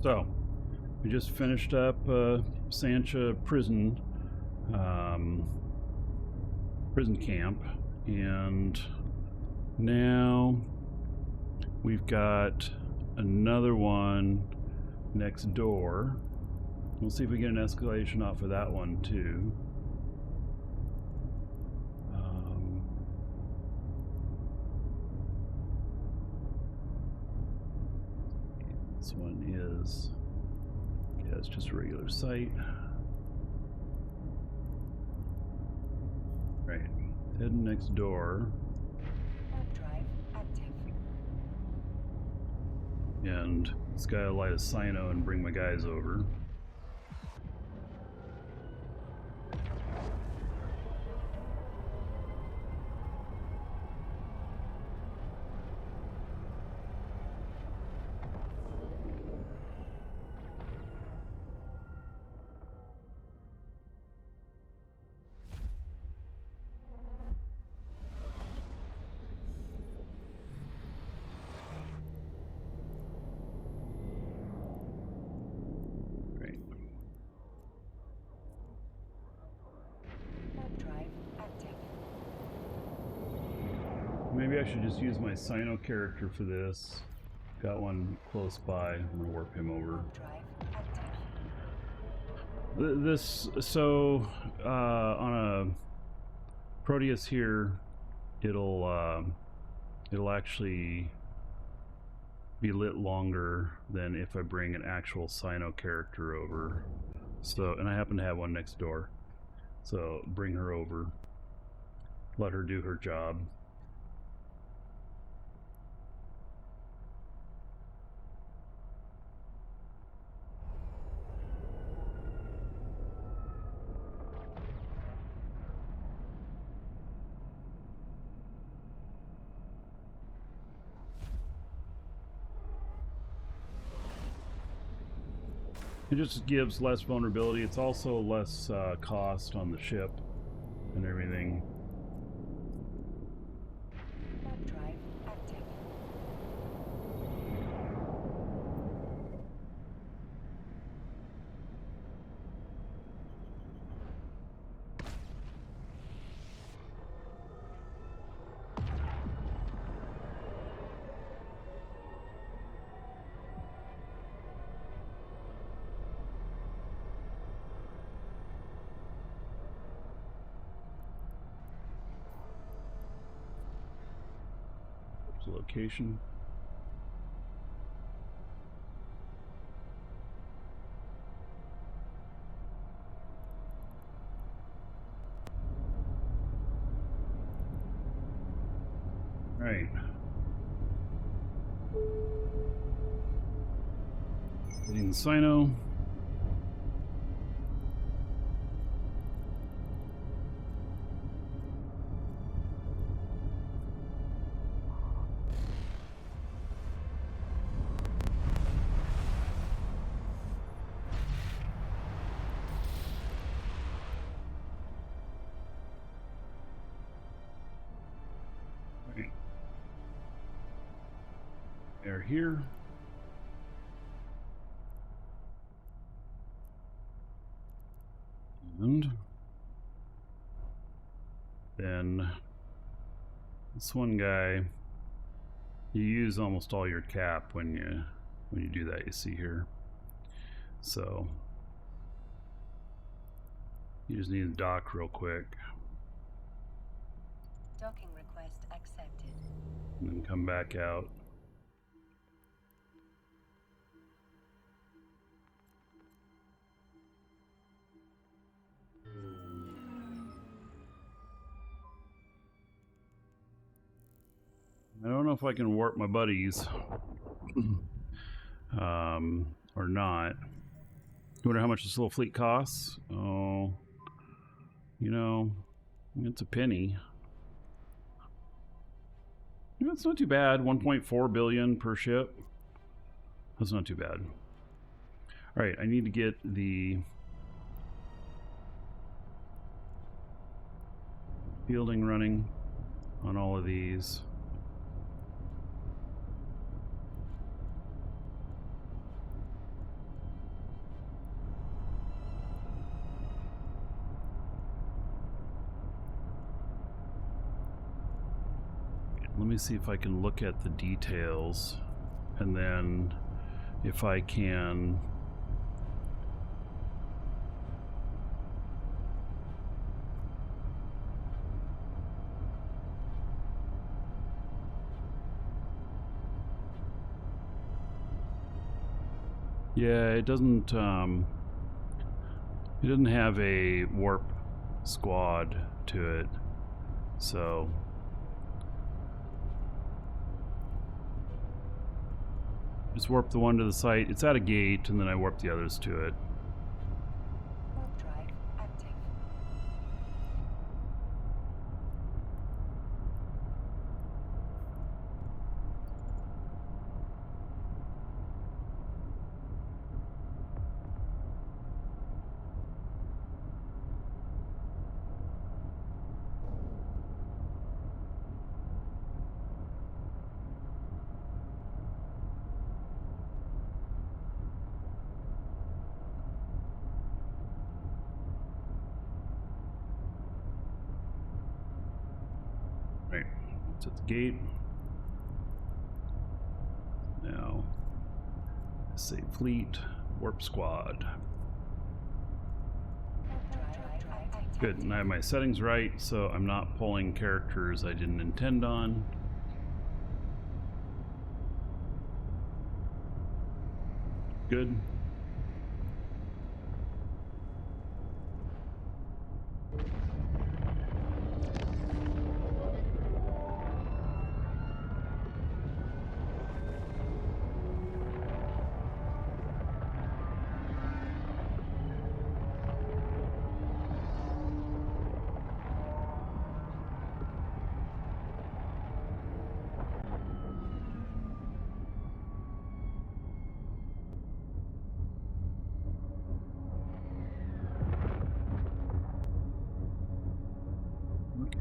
So, we just finished up Sansha prison camp, and now we've got another one next door. We'll see if we get an escalation off of that one too. This one is, yeah, it's just a regular site. Right, heading next door. Drive active. And this guy will light a cyno and bring my guys over. Maybe I should just use my Sino character for this. Got one close by. I'm gonna warp him over. On a Proteus here, it'll actually be lit longer than if I bring an actual Sino character over. So, and I happen to have one next door. So bring her over. Let her do her job. It just gives less vulnerability. It's also less cost on the ship and everything. Drive active. Location. Right. Getting the Sino. They're here. And then this one guy, you use almost all your cap when you do that, you see here. So you just need to dock real quick. Docking request accepted. And then come back out. I don't know if I can warp my buddies or not. You wonder how much this little fleet costs? Oh, you know, it's a penny. You know, it's not too bad. 1.4 billion per ship. That's not too bad. All right, I need to get the fielding running on all of these. me see if I can look at the details, and then if I can yeah, it doesn't have a warp squad to it, so just warp the one to the site. It's at a gate, and then I warp the others to it. Warp drive active. Right, it's at the gate. Now, save fleet, warp squad. Warp drive active. Good, and I have my settings right, so I'm not pulling characters I didn't intend on. Good.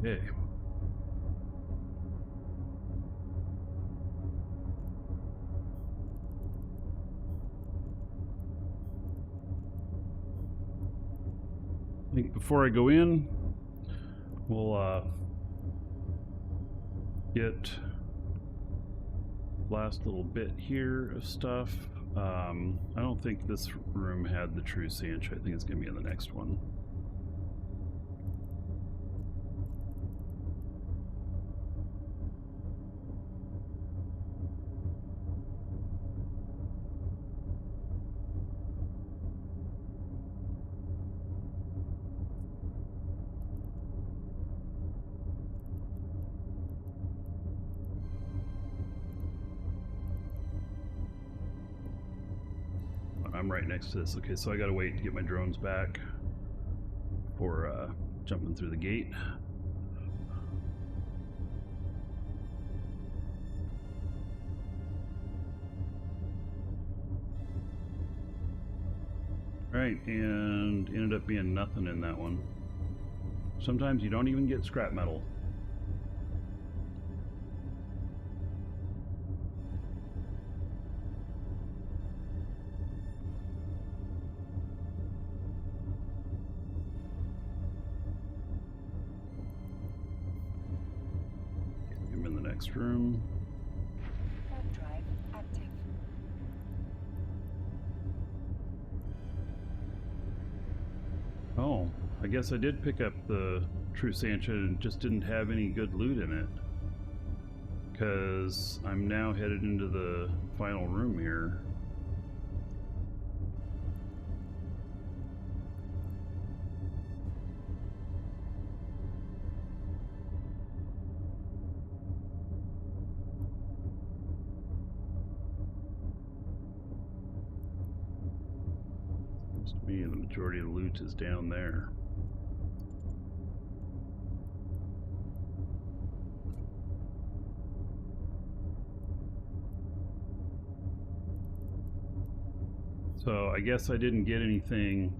Okay. I think before I go in, we'll get last little bit here of stuff. I don't think this room had the true Sansha. I think it's going to be in the next one. I'm right next to this. Okay, so I gotta wait to get my drones back before jumping through the gate. Alright, and ended up being nothing in that one. Sometimes you don't even get scrap metal. I'm in the next room. Warp drive active. Oh, I guess I did pick up the true Sansha and just didn't have any good loot in it. Because I'm now headed into the final room here. Seems to me the majority of the loot is down there. So I guess I didn't get anything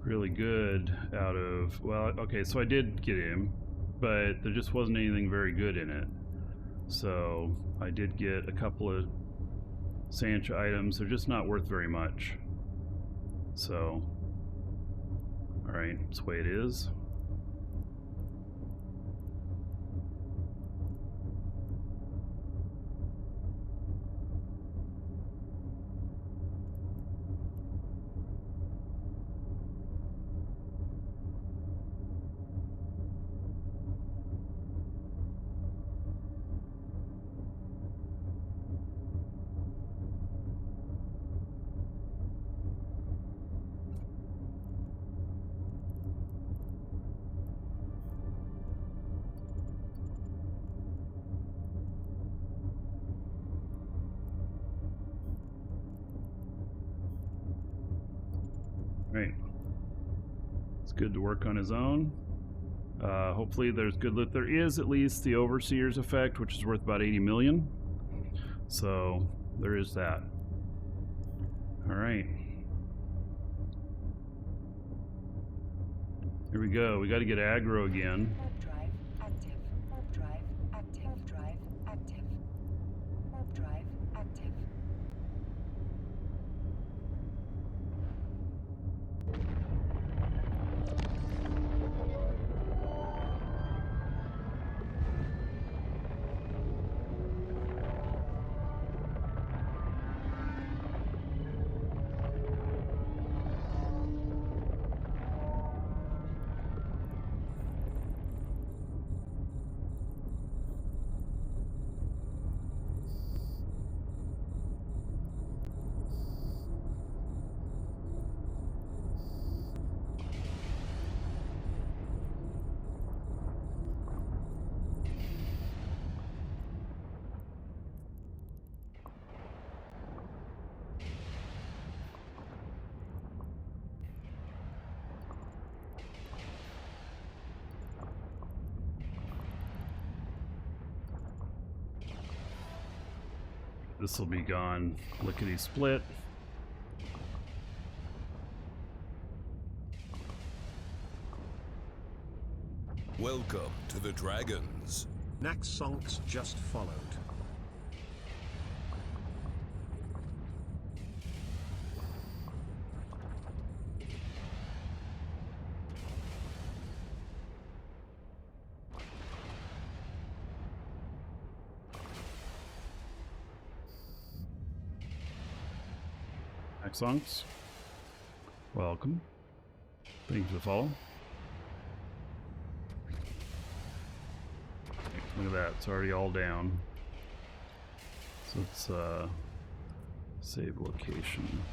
really good out of, well, okay, so I did get him, but there just wasn't anything very good in it. So I did get a couple of Sansha items. They're just not worth very much. So, alright, that's the way it is. Right. It's good to work on his own. Hopefully there's good loot. There is at least the Overseer's effect, which is worth about 80 million. So there is that. All right. Here we go. We got to get aggro again. Warp drive active. Warp drive active. Warp drive active. Warp drive active. This will be gone lickety split. Welcome to the Dragons. Naxxonks just followed. Naxxonks, welcome. Thank you for the follow. Look at that, it's already all down. So let's save location,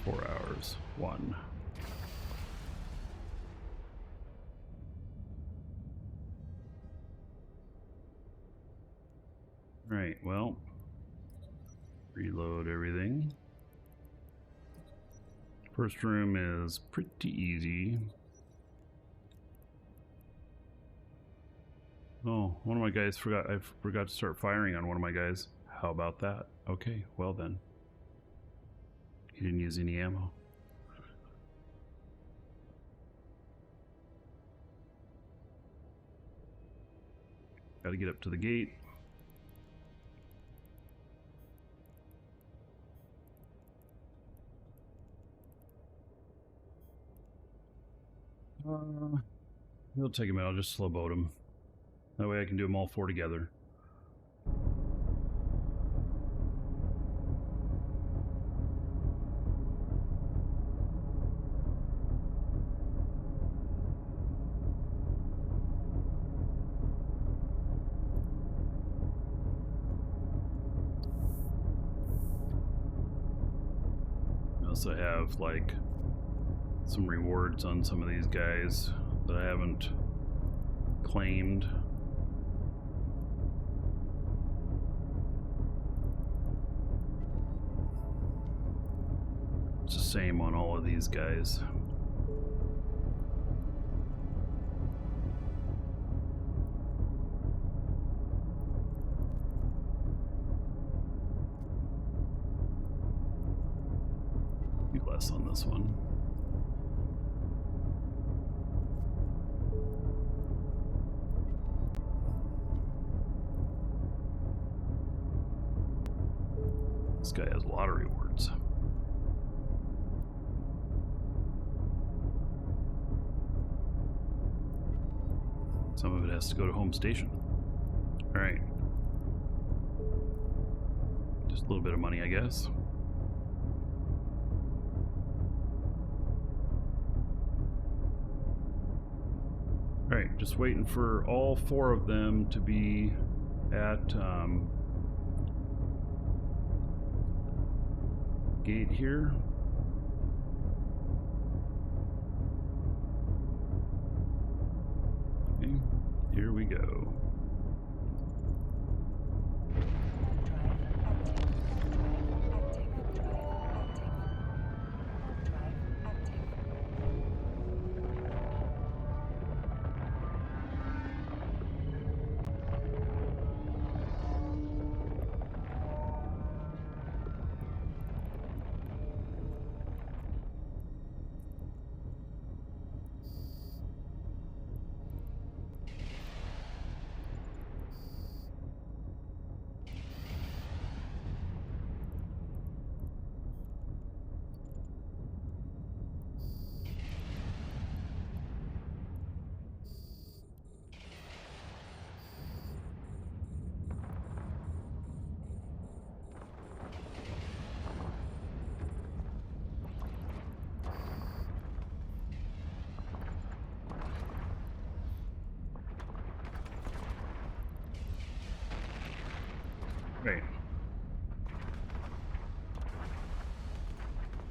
4 hours, 1. Right, well, reload everything. First room is pretty easy. Oh, one of my guys I forgot to start firing on one of my guys. How about that? Okay, well then. He didn't use any ammo. Gotta get up to the gate. He'll take him out. I'll just slow boat him. That way I can do them all 4 together. I also have like some rewards on some of these guys that I haven't claimed. It's the same on all of these guys. Be less on this one. This guy has a lot of rewards. Some of it has to go to home station. All right. Just a little bit of money, I guess. All right, just waiting for all 4 of them to be at gate here. Okay, here we go.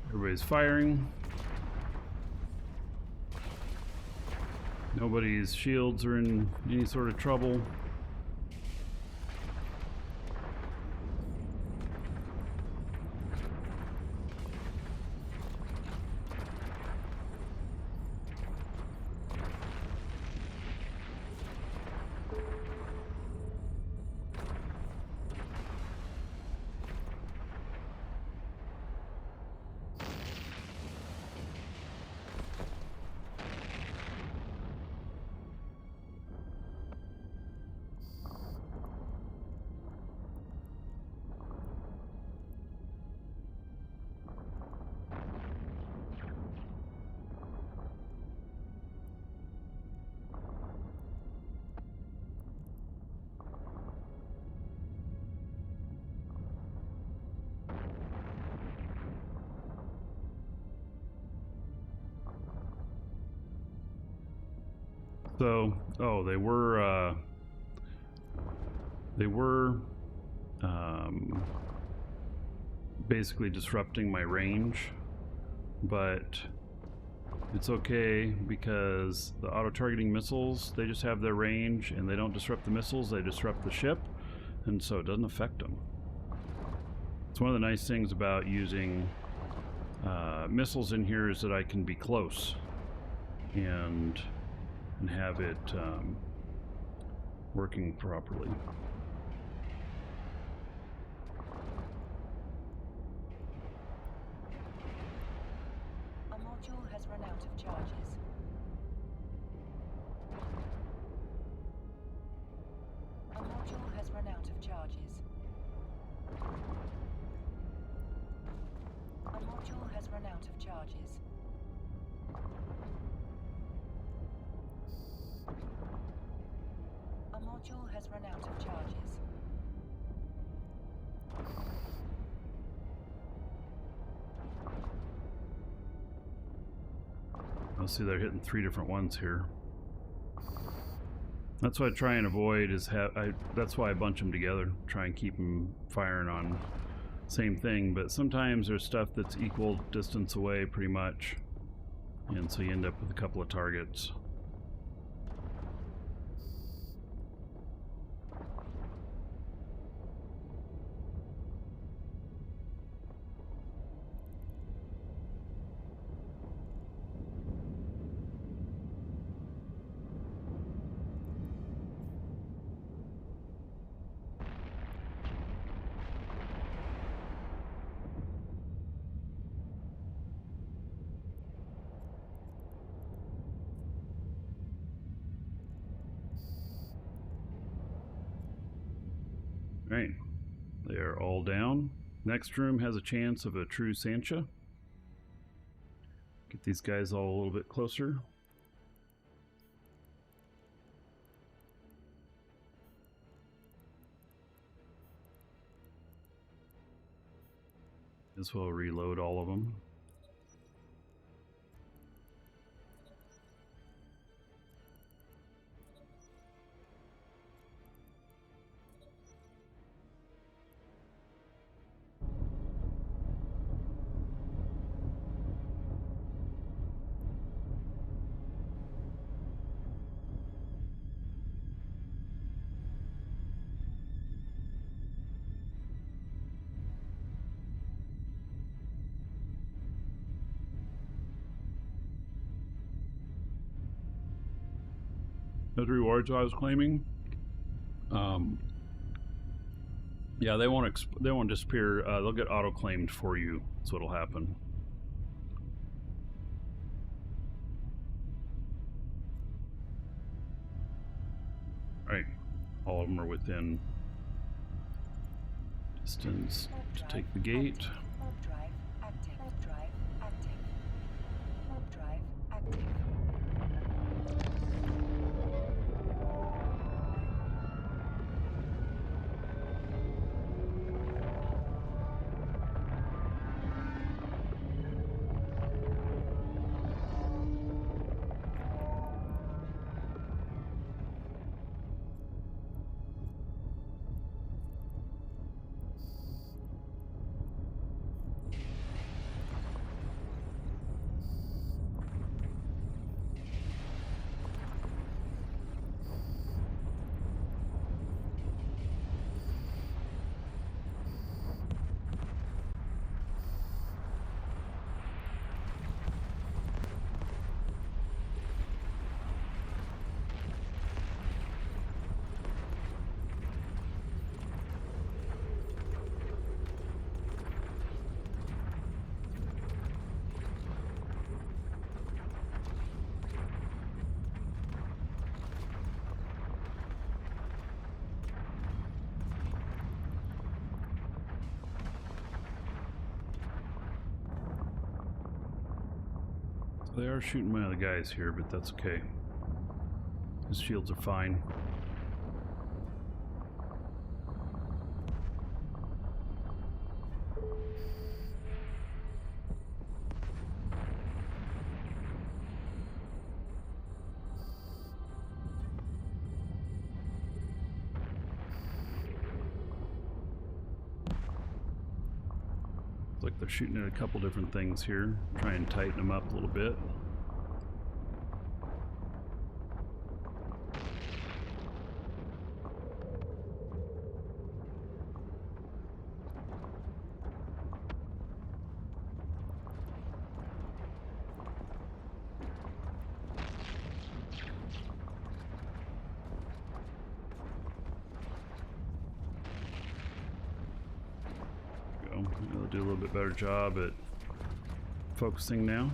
Everybody's firing. Nobody's shields are in any sort of trouble. So, oh, they were basically disrupting my range, but it's okay because the auto-targeting missiles, they just have their range and they don't disrupt the missiles, they disrupt the ship, and so it doesn't affect them. It's one of the nice things about using missiles in here is that I can be close and have it working properly. A module has run out of charges. A module has run out of charges. A module has run out of charges. A module has run out of charges. I'll see they're hitting 3 different ones here. That's what I try and avoid is that's why I bunch them together. Try and keep them firing on same thing, but sometimes there's stuff that's equal distance away pretty much. And so you end up with a couple of targets. Right, they are all down. Next room has a chance of a true Sansha. Get these guys all a little bit closer. This will reload all of them. Those rewards I was claiming, yeah, they won't disappear. They'll get auto claimed for you. That's what'll happen. All right, all of them are within distance to take the gate. Warp drive active. Warp drive active. Warp drive active. They are shooting my other guys here, but that's okay. His shields are fine. Looks like they're shooting at a couple different things here. Try and tighten them up a little bit. They'll do a little bit better job at focusing now.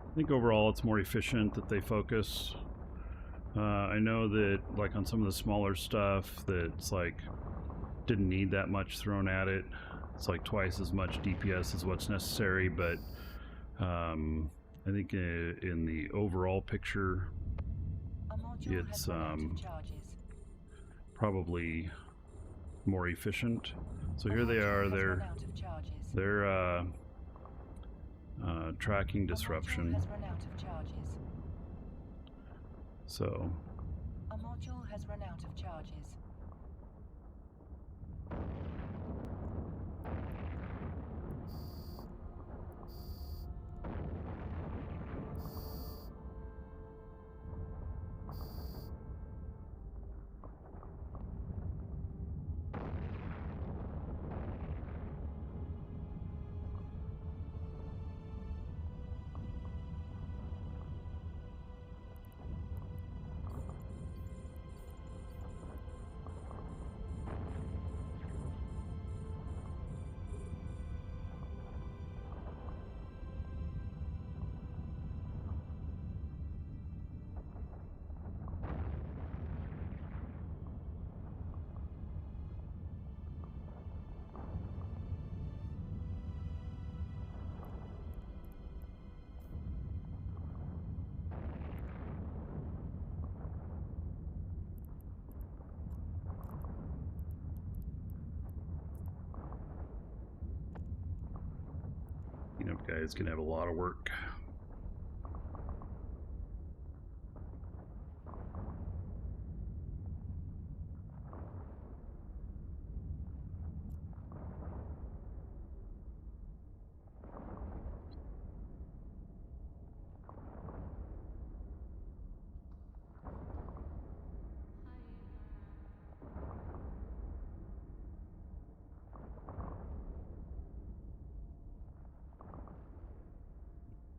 I think overall it's more efficient that they focus. I know that like on some of the smaller stuff that's like didn't need that much thrown at it. It's like twice as much DPS as what's necessary, but I think in the overall picture it's probably more efficient. So here they are, they're tracking disruption. So a module has run out of charges. you know, guys can have a lot of work.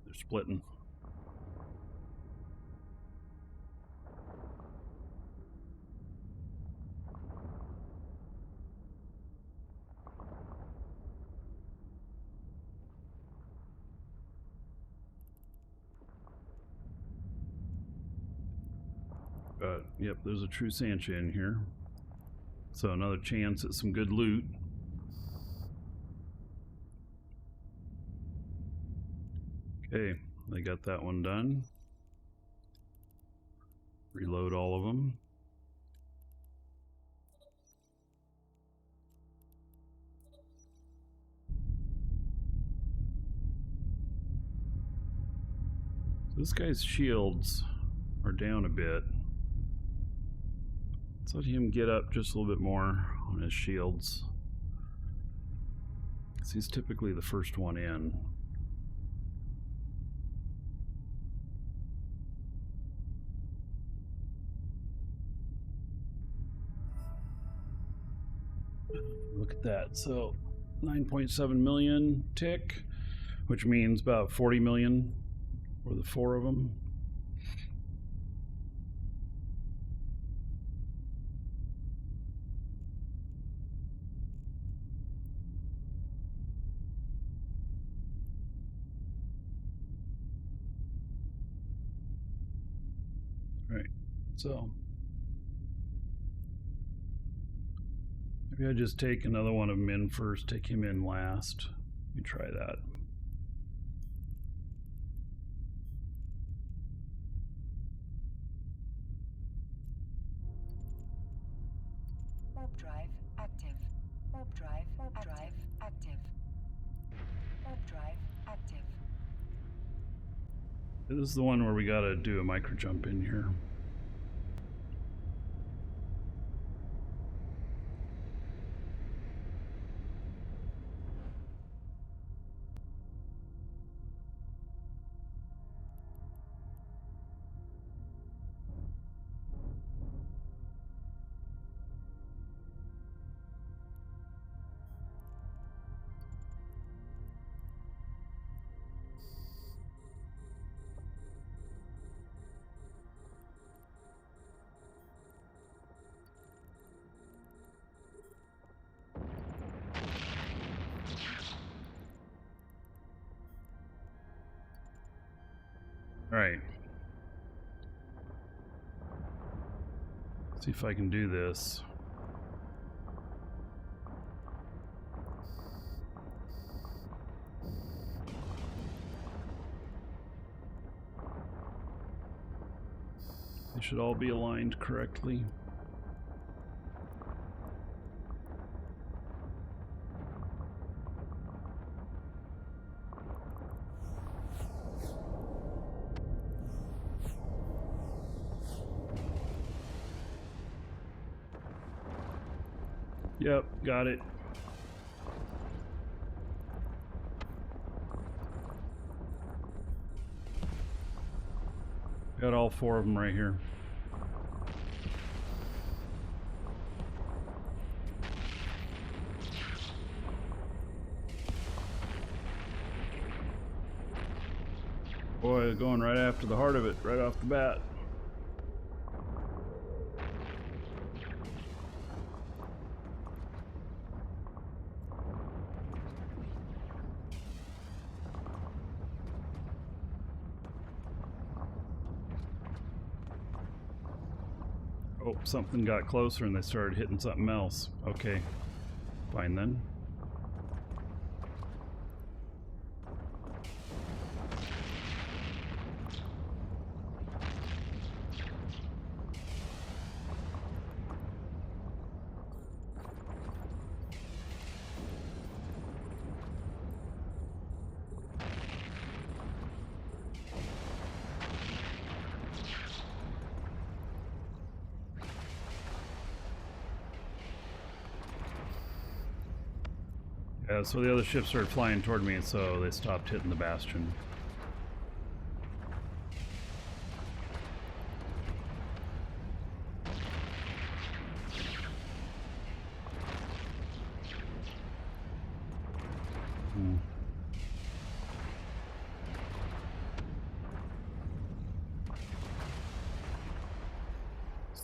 They're splitting. Yep, there's a true Sansha in here. So another chance at some good loot. Okay, they got that one done. Reload all of them. So this guy's shields are down a bit. Let's let him get up just a little bit more on his shields, because he's typically the first one in. Look at that. So 9.7 million tick, which means about 40 million for the four of them. So maybe I just take another one of them in first, take him in last. Let me try that. Warp drive active. Warp drive active. Warp drive active. This is the one where we gotta do a micro jump in here. All right. See if I can do this. They should all be aligned correctly. Yep, got it. Got all four of them right here. Boy, going right after the heart of it, right off the bat. Oh, something got closer and they started hitting something else. Okay, fine then. Yeah, so the other ships started flying toward me, so they stopped hitting the bastion.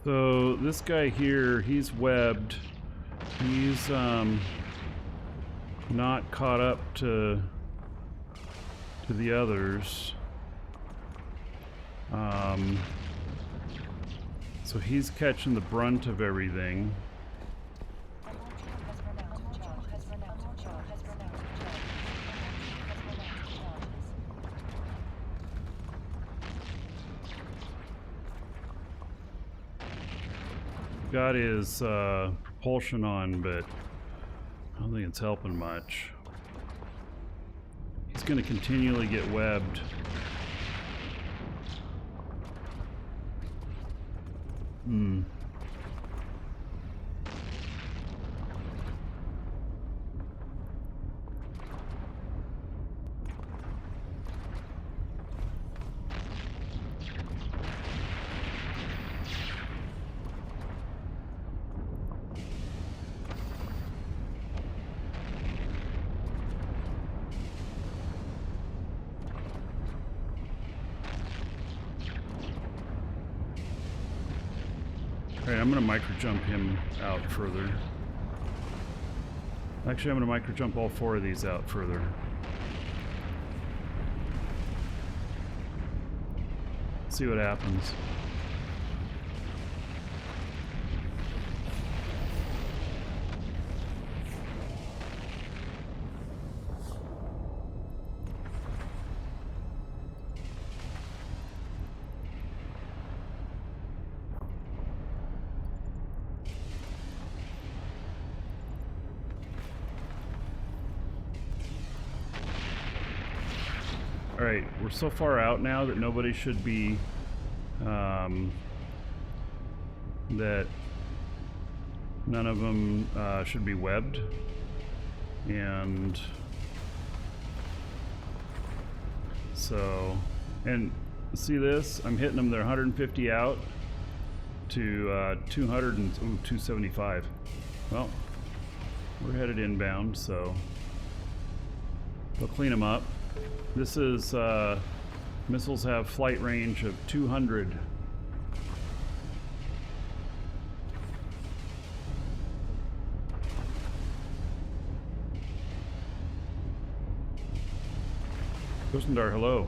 So this guy here, he's webbed. He's not caught up to the others. So he's catching the brunt of everything. Got his propulsion on, but I don't think it's helping much. He's going to continually get webbed. Alright, I'm going to micro jump him out further. Actually, I'm going to micro jump all four of these out further. See what happens. Alright, we're so far out now that nobody should be, that none of them should be webbed. And so, and see this? I'm hitting them, they're 150 out to 200 and 275. Well, we're headed inbound, so they'll clean them up. This is, missiles have flight range of 200. Kusendar, hello.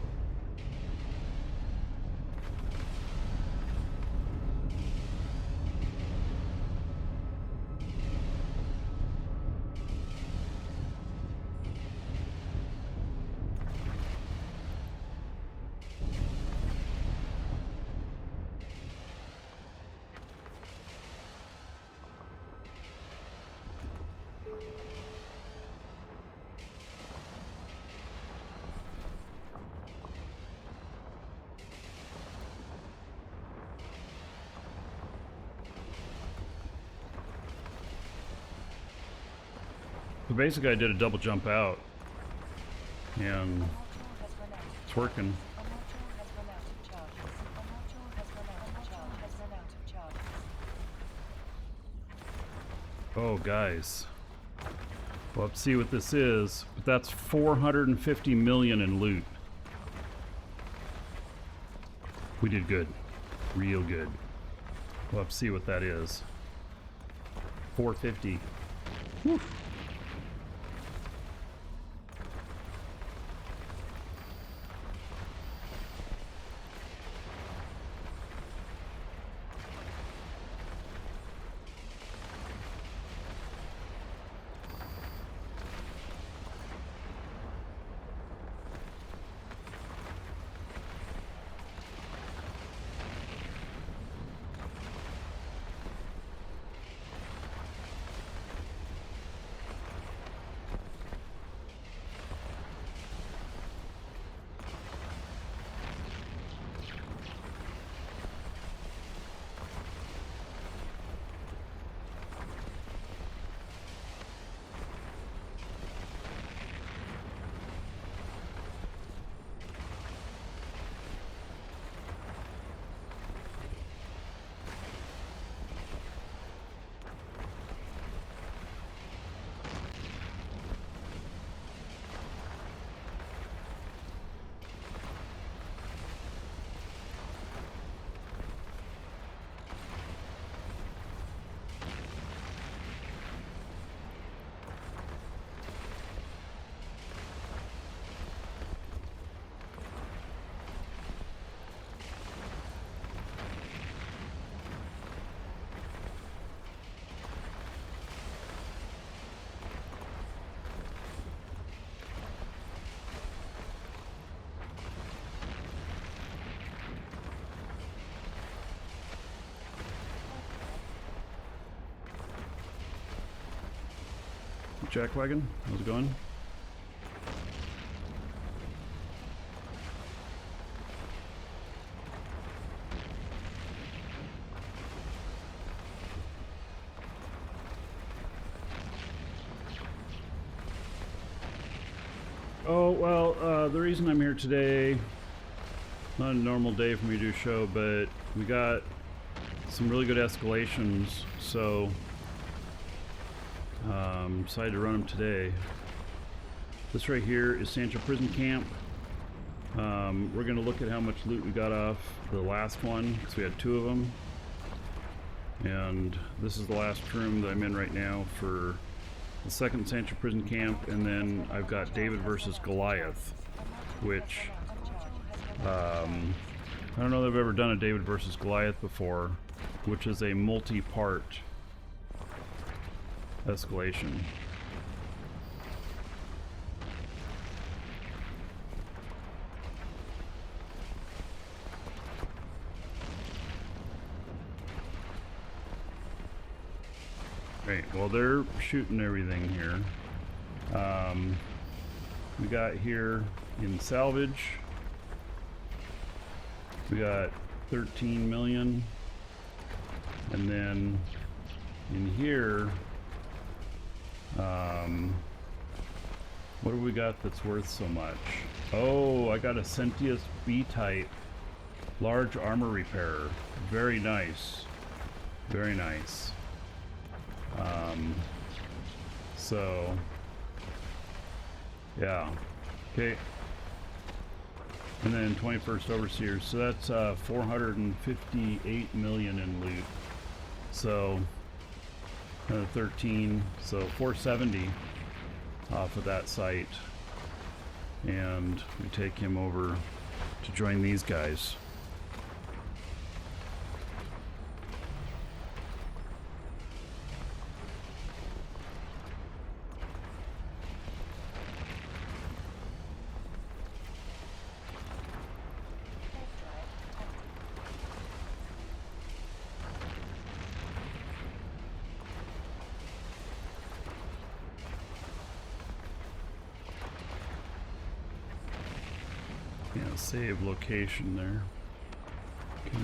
So basically I did a double jump out, and it's working. Oh guys, we'll have to see what this is, but that's 450 million in loot. We did good, real good. We'll have to see what that is. 450. Whew. Jackwagon, how's it going? Oh, well, the reason I'm here today, not a normal day for me to do a show, but we got some really good escalations, so decided to run them today. This right here is Sansha Prison Camp. We're going to look at how much loot we got off the last one, because we had 2 of them. And this is the last room that I'm in right now for the second Sansha Prison Camp, and then I've got David versus Goliath, which I don't know that I've ever done a David versus Goliath before, which is a multi-part escalation. Right, well, they're shooting everything here. We got here in salvage, We got 13 million. And then in here, what do we got that's worth so much? Oh, I got a Sentius B-type large armor repairer. Very nice. Very nice. So, yeah. Okay. And then 21st Overseers. So that's 458 million in loot. So, 13. So 470 off of that site. And we take him over to join these guys. Yeah, save location there. Okay.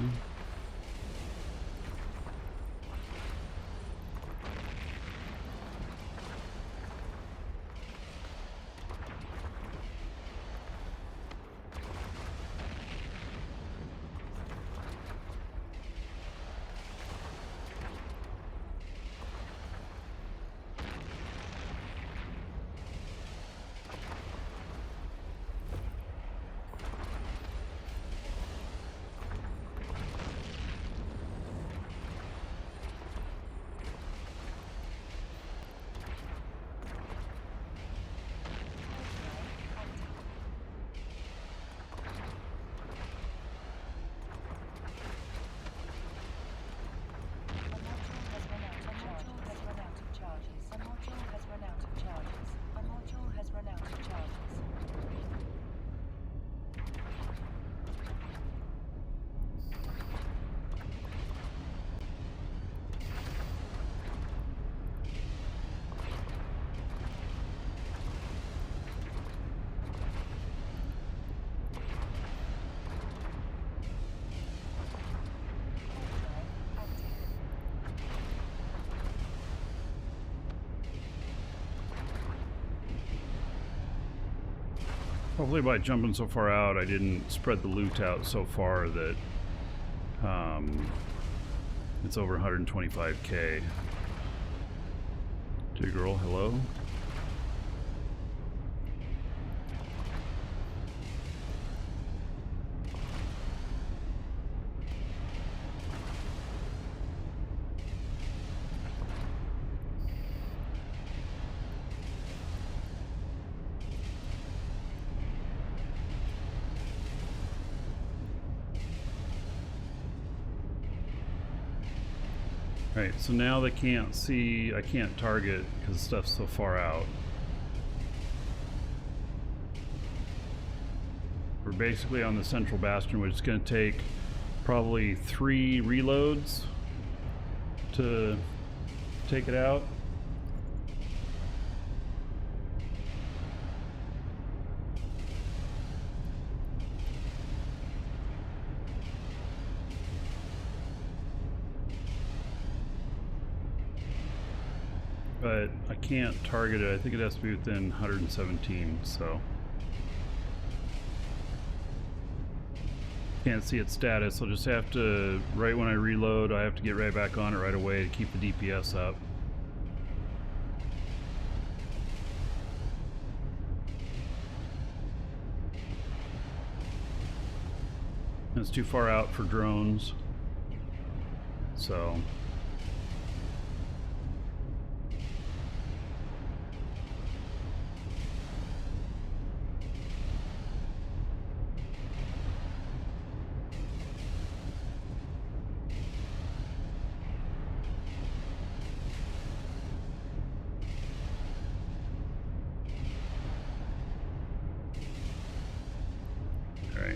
Hopefully by jumping so far out, I didn't spread the loot out so far that it's over 125k. Dear girl, hello? Right, so now they can't see, I can't target because stuff's so far out. We're basically on the central bastion, which is going to take probably 3 reloads to take it out. But I can't target it. I think it has to be within 117, so. Can't see its status. I'll just have to, right when I reload, I have to get right back on it right away to keep the DPS up. It's too far out for drones, so.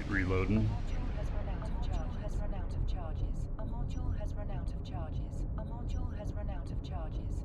Reloading. A module has run out of charges. A module has run out of charges.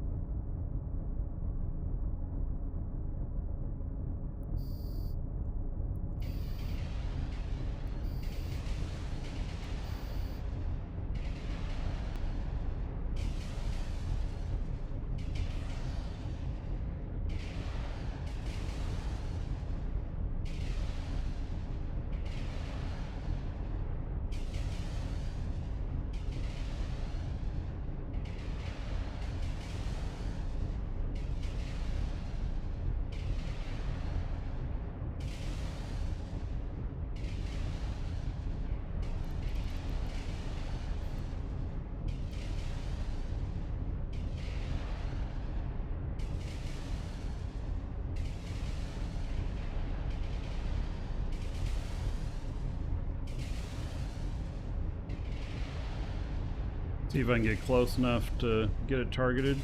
See if I can get close enough to get it targeted.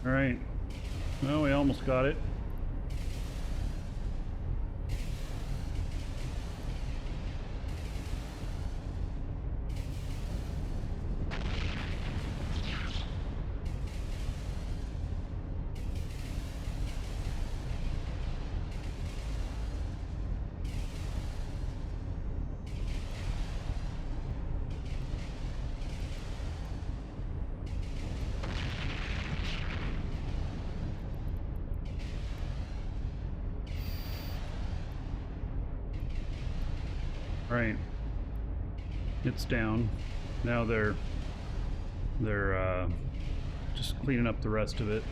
All right. Well, we almost got it. Right. It's down. Now they're just cleaning up the rest of it.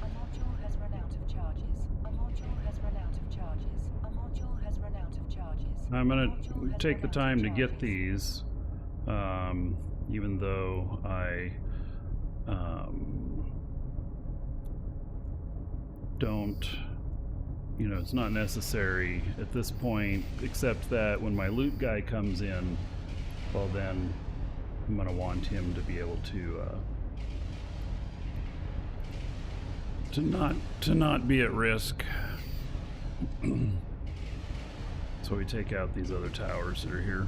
A module has run out of charges. A module has run out of charges. A module has run out of charges. I'm gonna Module has take run the out time of to get charges. these, even though I don't, you know, it's not necessary at this point, except that when my loot guy comes in, well then I'm gonna want him to be able to not be at risk. So we take out these other towers that are here,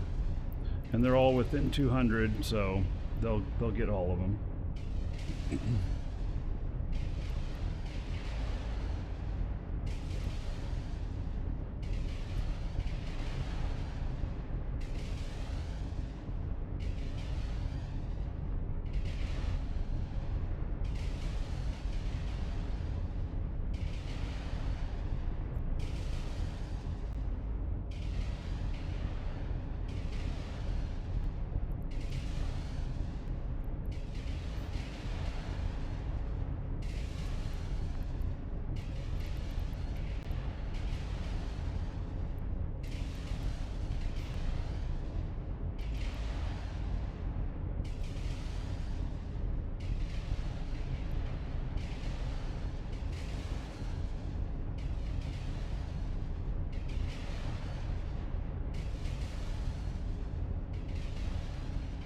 and they're all within 200, so they'll get all of them.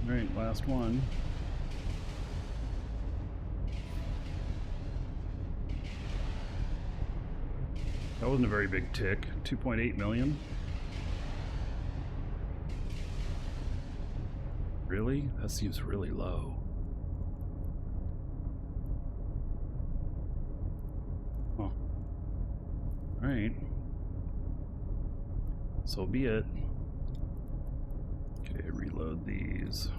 All right, last one. That wasn't a very big tick. 2.8 million. Really? That seems really low. Huh. All right. So be it. Okay, reload these.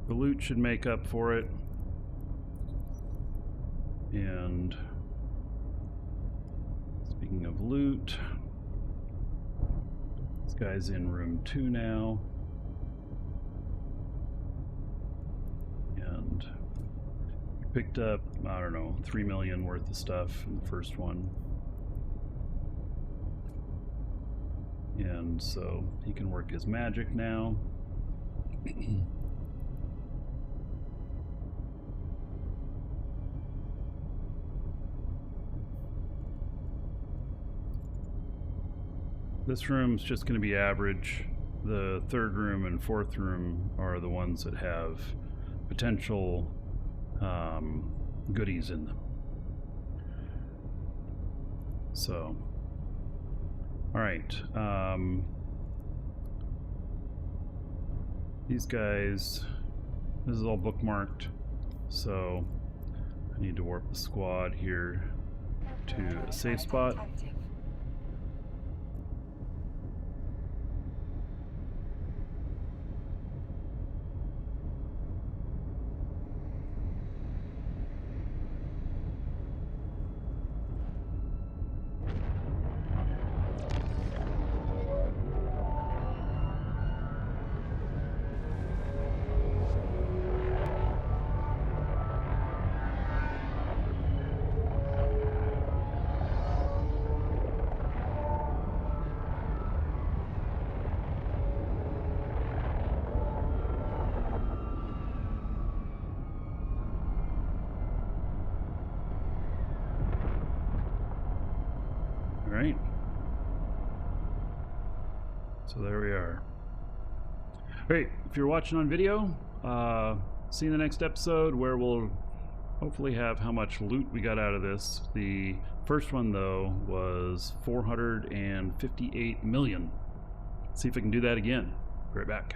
The loot should make up for it. And speaking of loot, this guy's in room 2 now. And picked up, I don't know, 3 million worth of stuff in the first one. And so he can work his magic now. This room's just going to be average. The third room and fourth room are the ones that have potential goodies in them. So, all right. These guys, this is all bookmarked, so I need to warp the squad here to a safe spot. right? So there we are. Great. If you're watching on video, see you in the next episode where we'll hopefully have how much loot we got out of this. The first one, though, was 458 million. See if I can do that again. Be right back.